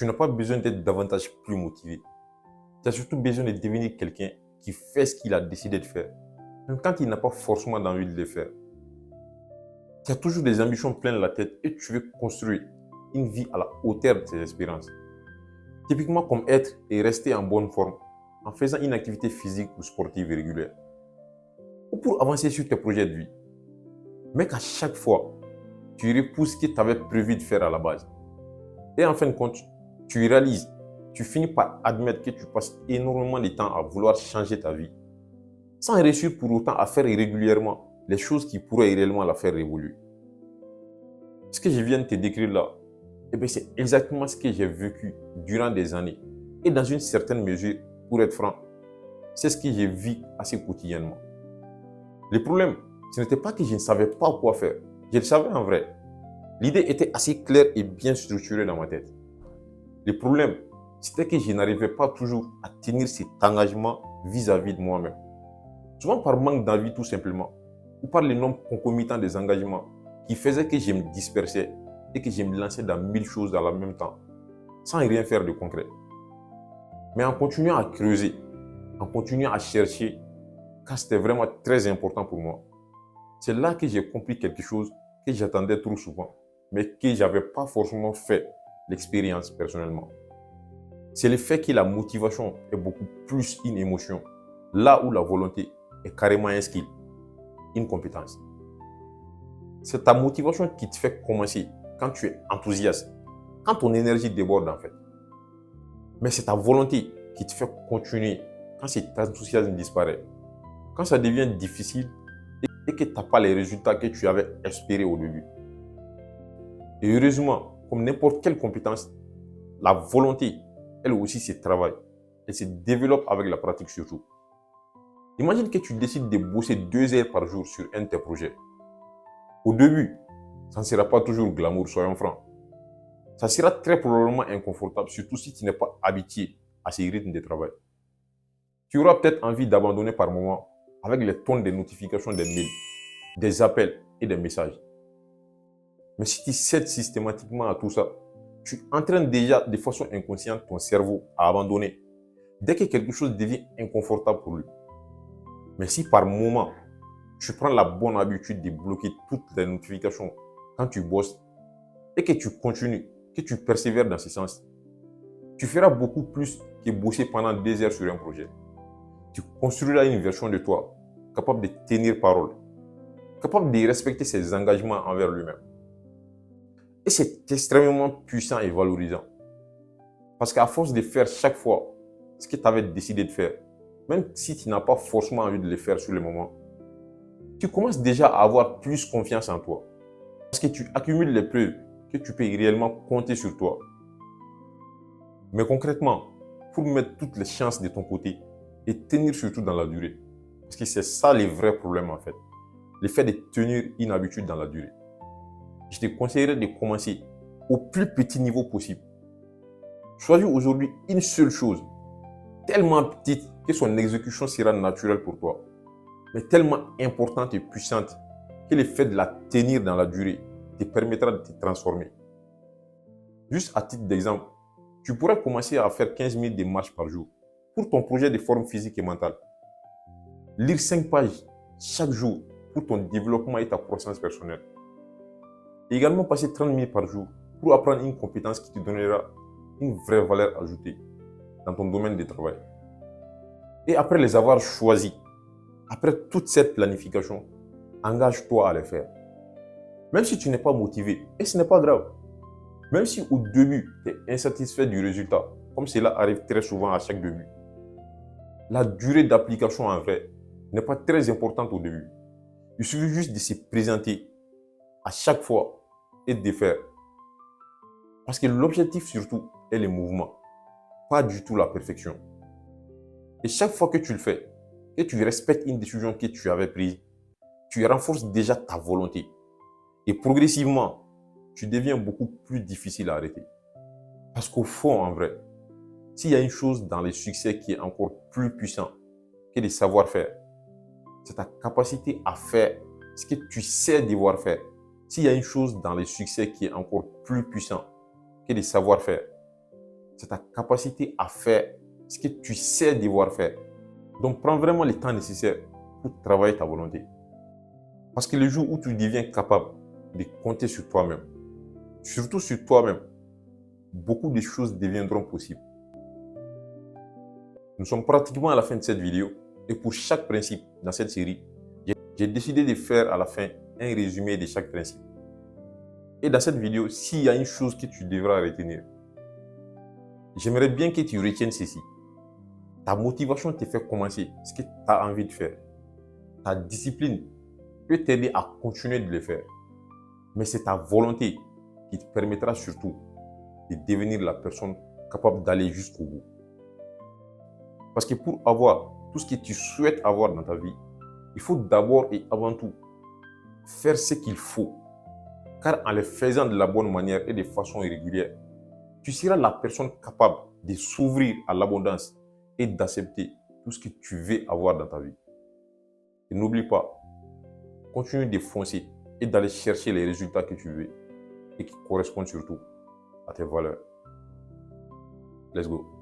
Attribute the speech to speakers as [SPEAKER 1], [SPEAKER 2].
[SPEAKER 1] tu n'as pas besoin d'être davantage plus motivé. Tu as surtout besoin de devenir quelqu'un qui fait ce qu'il a décidé de faire, même quand il n'a pas forcément envie de le faire. Tu as toujours des ambitions pleines la tête et tu veux construire une vie à la hauteur de tes espérances. Typiquement comme être et rester en bonne forme en faisant une activité physique ou sportive régulière. Ou pour avancer sur tes projets de vie. Mais qu'à chaque fois, tu repousses ce que tu avais prévu de faire à la base. Et en fin de compte, tu réalises, tu finis par admettre que tu passes énormément de temps à vouloir changer ta vie, sans réussir pour autant à faire régulièrement les choses qui pourraient réellement la faire évoluer. Ce que je viens de te décrire là, c'est exactement ce que j'ai vécu durant des années. Et dans une certaine mesure, pour être franc, c'est ce que je vis assez quotidiennement. Le problème, ce n'était pas que je ne savais pas quoi faire. Je le savais en vrai. L'idée était assez claire et bien structurée dans ma tête. Le problème, c'était que je n'arrivais pas toujours à tenir cet engagement vis-à-vis de moi-même. Souvent par manque d'envie tout simplement, ou par le nombre concomitant des engagements qui faisaient que je me dispersais et que je me lançais dans 1000 choses dans le même temps, sans rien faire de concret. Mais en continuant à creuser, en continuant à chercher, car c'était vraiment très important pour moi, c'est là que j'ai compris quelque chose que j'attendais trop souvent, mais que je n'avais pas forcément fait l'expérience personnellement. C'est le fait que la motivation est beaucoup plus une émotion, là où la volonté est carrément un skill, une compétence. C'est ta motivation qui te fait commencer quand tu es enthousiaste, quand ton énergie déborde en fait. Mais c'est ta volonté qui te fait continuer quand cet enthousiasme disparaît, quand ça devient difficile et que tu n'as pas les résultats que tu avais espérés au début. Et heureusement, comme n'importe quelle compétence, la volonté, elle aussi, se travaille. Elle se développe avec la pratique surtout. Imagine que tu décides de bosser 2 heures par jour sur un de tes projets. Au début, ça ne sera pas toujours glamour, soyons francs. Ça sera très probablement inconfortable, surtout si tu n'es pas habitué à ces rythmes de travail. Tu auras peut-être envie d'abandonner par moment avec les tonnes de notifications des mails, des appels et des messages. Mais si tu cèdes systématiquement à tout ça, tu entraînes déjà de façon inconsciente ton cerveau à abandonner dès que quelque chose devient inconfortable pour lui. Mais si par moment, tu prends la bonne habitude de bloquer toutes les notifications quand tu bosses et que tu continues, que tu persévères dans ce sens, tu feras beaucoup plus que bosser pendant 2 heures sur un projet. Tu construiras une version de toi capable de tenir parole, capable de respecter ses engagements envers lui-même. Et c'est extrêmement puissant et valorisant. Parce qu'à force de faire chaque fois ce que tu avais décidé de faire, même si tu n'as pas forcément envie de le faire sur le moment, tu commences déjà à avoir plus confiance en toi. Parce que tu accumules les preuves que tu peux réellement compter sur toi. Mais concrètement, pour mettre toutes les chances de ton côté et tenir surtout dans la durée. Parce que c'est ça le vrai problème en fait. Le fait de tenir une habitude dans la durée. Je te conseillerais de commencer au plus petit niveau possible. Choisis aujourd'hui une seule chose, tellement petite que son exécution sera naturelle pour toi, mais tellement importante et puissante que le fait de la tenir dans la durée te permettra de te transformer. Juste à titre d'exemple, tu pourrais commencer à faire 15 minutes de marche par jour pour ton projet de forme physique et mentale. Lire 5 pages chaque jour pour ton développement et ta croissance personnelle. Et également passer 30 minutes par jour pour apprendre une compétence qui te donnera une vraie valeur ajoutée dans ton domaine de travail. Et après les avoir choisis, après toute cette planification, engage-toi à les faire. Même si tu n'es pas motivé, et ce n'est pas grave. Même si au début, tu es insatisfait du résultat, comme cela arrive très souvent à chaque début, la durée d'application en vrai n'est pas très importante au début. Il suffit juste de se présenter à chaque fois et de faire. Parce que l'objectif surtout est le mouvement, pas du tout la perfection. Et chaque fois que tu le fais, que tu respectes une décision que tu avais prise, tu renforces déjà ta volonté. Et progressivement, tu deviens beaucoup plus difficile à arrêter. Parce qu'au fond, en vrai, s'il y a une chose dans le succès qui est encore plus puissant que le savoir-faire, c'est ta capacité à faire ce que tu sais devoir faire. S'il y a une chose dans le succès qui est encore plus puissant que le savoir-faire, c'est ta capacité à faire ce que tu sais devoir faire. Donc, prends vraiment le temps nécessaire pour travailler ta volonté. Parce que le jour où tu deviens capable de compter sur toi-même, surtout sur toi-même, beaucoup de choses deviendront possibles. Nous sommes pratiquement à la fin de cette vidéo et pour chaque principe dans cette série, j'ai décidé de faire à la fin un résumé de chaque principe. Et dans cette vidéo, s'il y a une chose que tu devras retenir, j'aimerais bien que tu retiennes ceci. Ta motivation te fait commencer ce que tu as envie de faire. Ta discipline peut t'aider à continuer de le faire. Mais c'est ta volonté qui te permettra surtout de devenir la personne capable d'aller jusqu'au bout. Parce que pour avoir tout ce que tu souhaites avoir dans ta vie, il faut d'abord et avant tout faire ce qu'il faut. Car en le faisant de la bonne manière et de façon régulière, tu seras la personne capable de s'ouvrir à l'abondance et d'accepter tout ce que tu veux avoir dans ta vie. Et n'oublie pas, continue de foncer et d'aller chercher les résultats que tu veux et qui correspondent surtout à tes valeurs. Let's go.